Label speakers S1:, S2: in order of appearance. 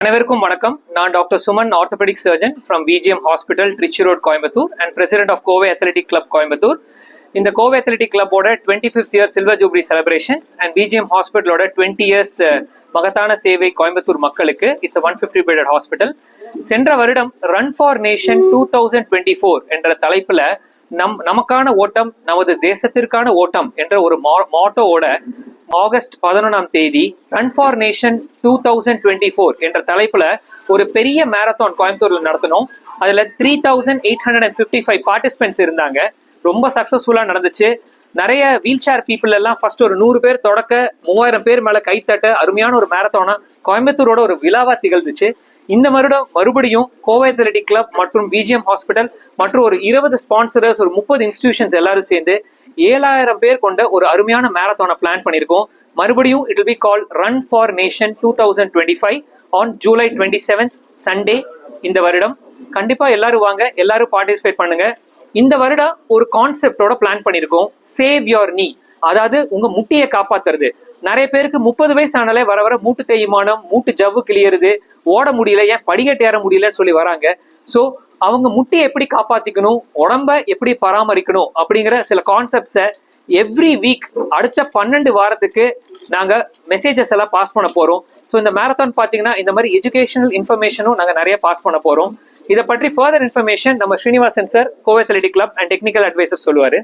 S1: அனைவருக்கும் வணக்கம். நான் doctor Suman, orthopedic surgeon from VGM hospital, Trichy road, Coimbatore and president of Kovai athletic club, Coimbatore. இந்த கோவை அத்லெட்டிக் கிளப்போட 25th year silver jubilee celebrations and VGM ஹாஸ்பிட்டலோட 20 years மகத்தான சேவை கோயம்புத்தூர் மக்களுக்கு. It's 150 bedded hospital. சென்ற வருடம் ரன் ஃபார் நேஷன் 2024 என்ற தலைப்புல நமக்கான ஓட்டம், நமது தேசத்திற்கான ஓட்டம் என்ற ஒரு மாட்டோவோட ஆகஸ்ட் 11ஆம் தேதி ரன் ஃபார் நேஷன் 2024 என்ற தலைப்புல ஒரு பெரிய மேரத்தான் கோயம்புத்தூர்ல நடத்தினோம். அதுல 3855 பார்ட்டிசிபென்ட்ஸ் இருந்தாங்க. ரொம்ப சக்சஸ்ஃபுல்லா நடந்துச்சு. நிறைய வீல் சேர் பீப்புள் எல்லாம் ஃபர்ஸ்ட் ஒரு 100 பேர் தொடக்க 3000 பேர் மேல கைத்தட்ட அருமையான ஒரு மேரத்தானா கோயம்புத்தூரோட ஒரு விழாவா திகழ்ந்துச்சு. இந்த வருடம் மறுபடியும் கோவை அத்லெட்டிக் கிளப் மற்றும் விஜிஎம் ஹாஸ்பிட்டல் மற்றும் ஒரு 20 ஸ்பான்சரர்ஸ், ஒரு 30 இன்ஸ்டிடியூஷன்ஸ் எல்லாரும் சேர்ந்து 7000 பேர் கொண்ட ஒரு அருமையான மேரத்தானை பிளான் பண்ணியிருக்கோம். மறுபடியும் it will be call run for nation 2025 on July 27th Sunday. இந்த வருடம் கண்டிப்பா எல்லாரும் வாங்க, எல்லாரும் பார்ட்டிசிபேட் பண்ணுங்க. இந்த வருடம் ஒரு கான்செப்டோட பிளான் பண்ணியிருக்கோம், சேவ் யோர் நீ. அதாவது உங்க முட்டியை காப்பாத்துறது. நிறைய பேருக்கு 30 வயசு ஆனாலே வர வர மூட்டு தேய்மானம், மூட்டு ஜவ்வு கிளியறது, ஓட முடியல, ஏன் படிக்கட்டு ஏற முடியலன்னு சொல்லி வராங்க. ஸோ அவங்க முட்டியை எப்படி காப்பாத்திக்கணும், உடம்ப எப்படி பராமரிக்கணும் அப்படிங்கிற சில கான்செப்ட்ஸை எவ்ரி வீக் அடுத்த 12 வாரத்துக்கு நாங்க மெசேஜஸ் எல்லாம் பாஸ் பண்ண போறோம். ஸோ இந்த மேரத்தான் பாத்தீங்கன்னா இந்த மாதிரி எஜுகேஷனல் இன்ஃபர்மேஷனும் நாங்க நிறைய பாஸ் பண்ண போறோம். இதை பற்றி ஃபர்தர் இன்ஃபர்மேஷன் நம்ம Srinivasan sir, Kovai athletic club and technical advisor சொல்லுவாரு.